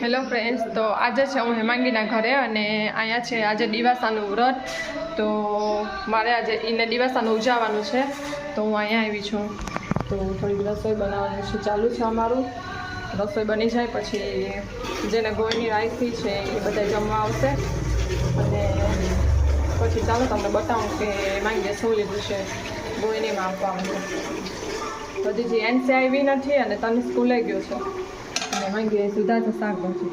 Hello friends, તો આજે છે હું હેમાંગીના ઘરે અને અહીંયા છે આજે દિવાસાનું વ્રત. તો મારે આજે એને દિવાસાનું ઉજાવવાનું છે, તો હું અહીંયા આવી છું. તો થોડીક રસોઈ બનાવવાનું છે, ચાલુ છે અમારું. રસોઈ બની જાય પછી જેને ગોળની રાખી છે એ બધા જમવા આવશે અને પછી ચાલો તમને બતાવું કે હેમાંગીએ શું લીધું છે ગોળનીમાં આપવાનું. હજી જે એનસી આવી નથી અને તને સ્કૂલે ગયો છે અને હેમાંગીએ સીધા જ શાકભાજી.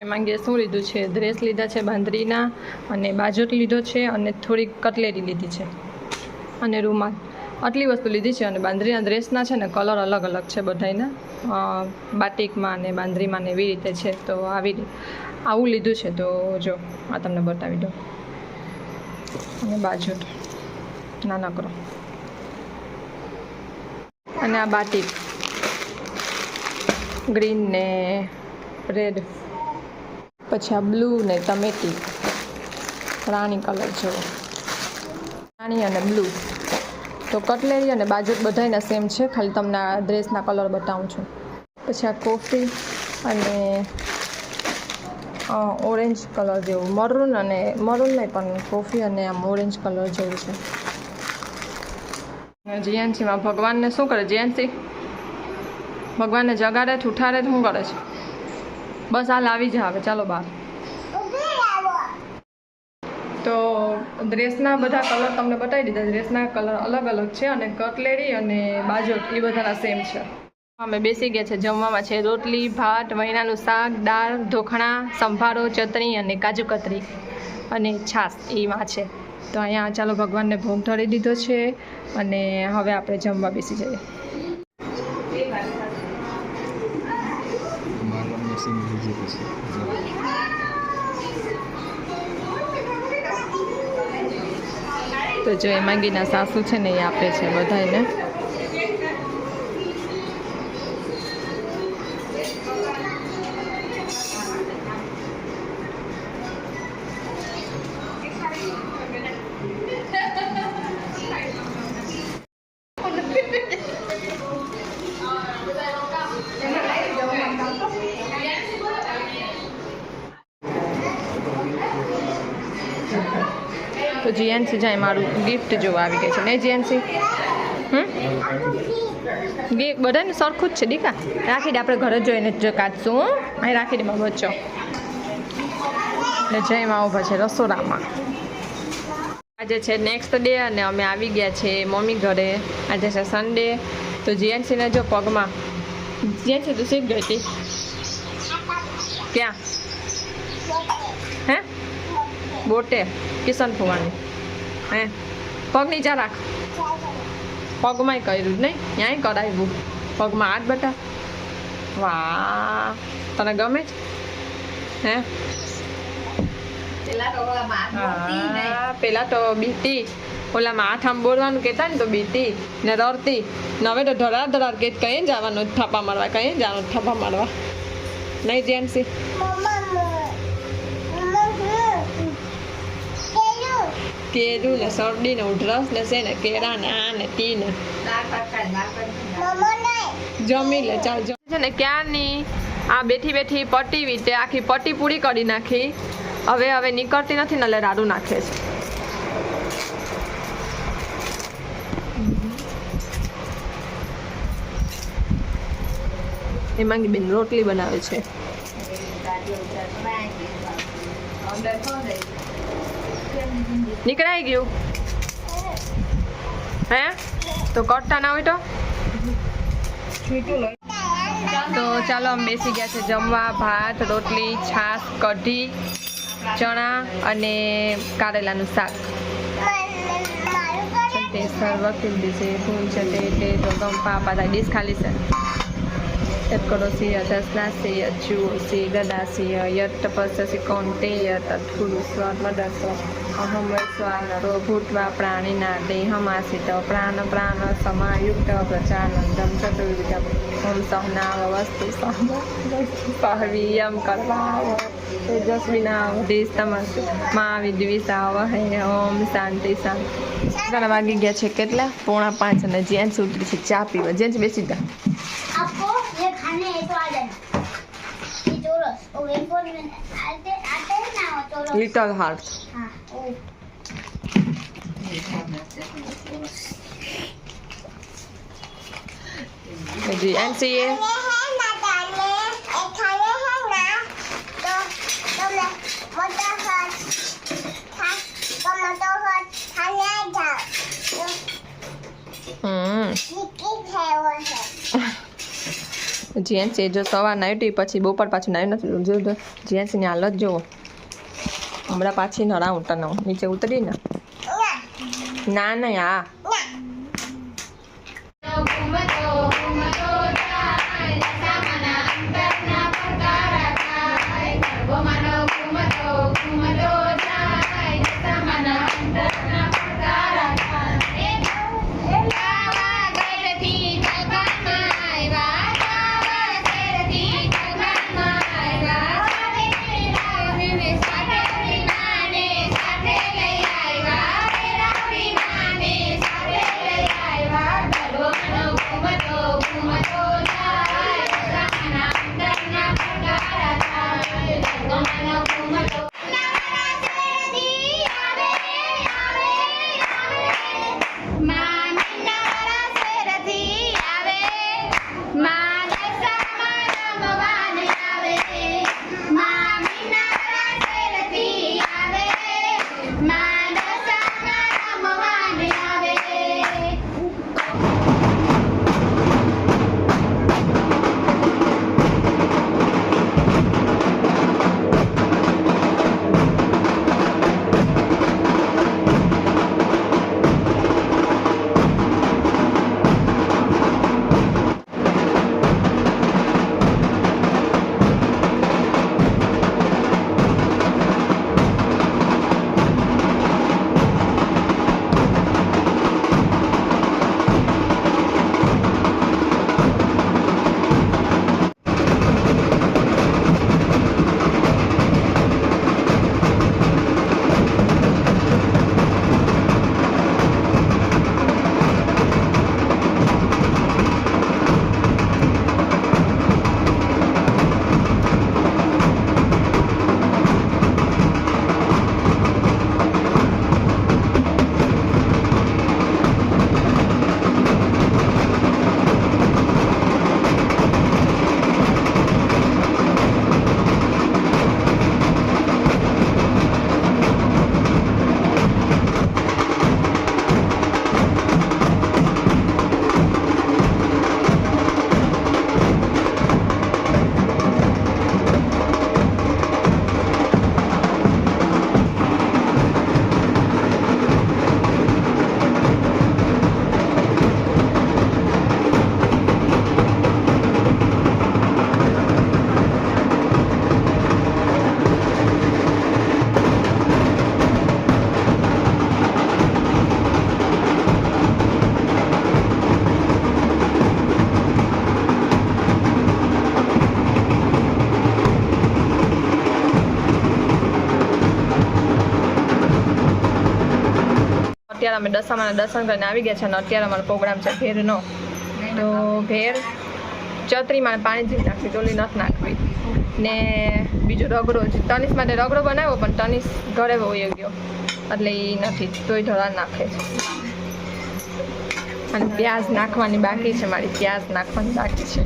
હેમાંગીએ શું લીધું છે? ડ્રેસ લીધા છે બાંધરીના અને બાજોટ લીધો છે અને થોડીક કટલેરી લીધી છે અને રૂમાલ. આટલી વસ્તુ લીધી છે અને બાંધરીના ડ્રેસના છે ને કલર અલગ અલગ છે બધાના, બાટિકમાં ને બાંધરીમાં ને એવી રીતે છે. તો આવું લીધું છે. તો જો આ તમને બતાવી દો. અને બાજોટ નાનકડો અને આ બાટિક ગ્રીન ને રેડ, પછી આ બ્લુ ને ટમેટી રાણી કલર જેવો, રાણી અને બ્લુ. તો કટલેરી અને બાજુટ બધાયના સેમ છે, ખાલી તમને આ ડ્રેસના કલર બતાવું છું. પછી આ કોફી અને ઓરેન્જ કલર જેવું, મરૂન અને મરૂન નહીં પણ કોફી અને આમ ઓરેન્જ કલર જેવું છે. જીએનસીમાં ભગવાનને શું કરે? જીએનસી ભગવાનને જગાડે છે, ઉઠાડે શું કરે છે? બસ હાલ આવી જ આવે, ચાલો બહાર. તો ડ્રેસના બધા કલર તમને બતાવી દીધા. ડ્રેસના કલર અલગ અલગ છે અને કટલેરી અને બાજોટ એ બધાના સેમ છે. અમે બેસી ગયા છે જમવામાં. છે રોટલી, ભાત, વૈનાનું શાક, દાળ, ઢોકળા, સંભારો, ચટણી અને કાજુ કતરી અને છાશ એમાં છે. તો અહીંયા ચાલો ભગવાનને ભોગ ધરી દીધો છે અને હવે આપણે જમવા બેસી જઈએ. તો જો હેમાંગીના સાસુ છે ને એ આપે છે બધાને. તો જીએનસી જાય મારું ગિફ્ટ જોવા આવી ગઈ છે ને જીએનસી. બધાને સરખું જ છે દીકા. રાખી દે, આપણે ઘરે જોઈને જ કાઢશું. અહીં રાખી દે મારો બચ્ચો. ને જયમાં ઊભા છે રસોડામાં. આજે છે નેક્સ્ટ ડે અને અમે આવી ગયા છે મમ્મી ઘરે. આજે છે સન્ડે. તો જીએનસીને જો પગમાં, જીએનસી તું શીખ ગઈ હતી ક્યાં? હે બોટે કિશન ફુવાની હે પગ નીચા રાખ. પગમાંય કર્યું જ નહીં, ત્યાંય કરાવ્યું પગમાં. હાથ બટા. વાહ, તને ગમે છે? હે પેલા તો બીતી, ઓલામાં હાથ આમ બોલવાનું કહેતા ને તો બીતી ને રડતી ને. હવે તો ધરાર કે કઈ જવાનું થપ્પા મારવા, કઈ જવાનું થપ્પા મારવા નહીં જેન્સી. કેરું ને શરદી ને ઉધરસ ને છે ને કેળા ને આ ને તી ને જમી લે. ચાલ છે ને ક્યારની આ બેઠી બેઠી પટ્ટી વીતે આખી પટ્ટી પૂરી કરી નાખી. હવે નીકળતી નથી ને એટલે રાડું નાખે છે. હેમાંગી બેન રોટલી બનાવે છે. નીકળાઈ ગયું હે? તો કરતા ના હોય તો ચાલો અમે બેસી ગયા છે જમવા. ભાત, રોટલી, છાશ, કઢી, ચણા અને કારેલાનું શાક. તે સર્વકિલ દિશે ફૂલ છે તે તો ગમ પાપા ડીશ ખાલી છે. તત્કરોષિય દસનાશિય જુઓષિ ગદાશિય યત તપસ્યસી કૌંતેય તત્કુરુ સ્વર્મદસ્વ અહમ વૈશ્વાનરો ભૂત્વા પ્રાણીના દેહમાસિત પ્રાણ સમાયુક્ત પ્રજાનંદમ ચતુર્વિધમ ઓમ સહનાવ વસ્તુ સહવીયમ કરવા તેજસ્વીનાવધિસ્તમસ્તુ મા વિદ્વિષાવહે. ઓમ શાંતિ શાંતિ. વાગી ગયા છે કેટલા? 4:45 અને જેન્ટ્સ ઉતરી છે ચા પીવા. જેન્ટ્સ બેસી જા. ये खाने है तो आ जाना ये चोरस और A4 में आते आते हैं ना वो चोरस लिटल हार्ट हाँ वो जी एनसीए જીએનસી જો સવાર નાઈટી પછી બપોર પાછું નાયું નથી જો જીએનસીની હાલત જુઓ હમણાં પાછી નળાવું તને નીચે ઉતરી ને ના નહીં હા અત્યારે અમે દશામાના દર્શન કરીને આવી ગયા છે અને અત્યારે અમારો પ્રોગ્રામ છે ભેરનો તો ભેર ચતરીમાં પાણી જ નાખવી ટોલી નથી નાખવી ને બીજું રગડો તનીસ માટે રગડો બનાવ્યો પણ તનીસ ઘરે વહી ગયો એટલે એ નથી તોય ઢોળા નાખે છે અને પ્યાજ નાખવાની બાકી છે મારી પ્યાજ નાખવાની બાકી છે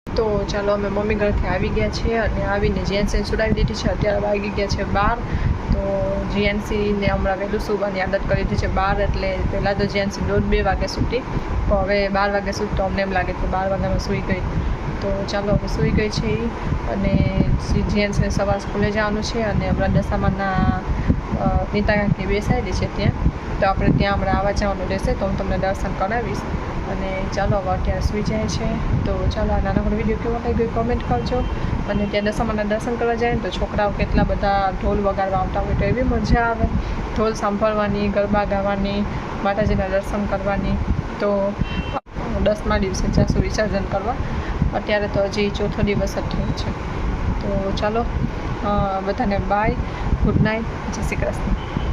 તો ચાલો અમે મમ્મી ઘરથી આવી ગયા છીએ અને આવીને જીએનસી સુડાવી દીધી છે અત્યારે વાગી ગયા છે 12 તો જીએનસીને હમણાં વહેલું સુવાની આદત કરી દીધી છે 12 એટલે પહેલાં તો જીએનસી 1:30-2 વાગે સૂતી તો હવે 12 વાગે સૂત તો અમને એમ લાગે કે 12 વાગ્યામાં સૂઈ ગઈ તો ચાલો હવે સૂઈ ગઈ છે અને જીએનસીને સવાર સ્કૂલે જવાનું છે અને હમણાં દશામાના નીતા કાંકી બેસાયેલી છે ત્યાં તો આપણે ત્યાં હમણાં આવવા જવાનું રહેશે તો હું તમને દર્શન કરાવીશ અને ચાલો હવે અત્યારે સૂઈ જાય છે તો ચાલો આ નાનકડો વિડીયો કેવો લાગ્યો કોમેન્ટ કરજો અને ત્યાં દશામાના દર્શન કરવા જાય ને તો છોકરાઓ કેટલા બધા ઢોલ વગાડવા આવતા હોય તો એવી મજા આવે ઢોલ સાંભળવાની ગરબા ગાવાની માતાજીના દર્શન કરવાની તો 10મા દિવસે જાશું વિસર્જન કરવા અત્યારે તો હજી ચોથો દિવસ જ થયો છે તો ચાલો બધાને બાય ગુડ નાઇટ જય શ્રી કૃષ્ણ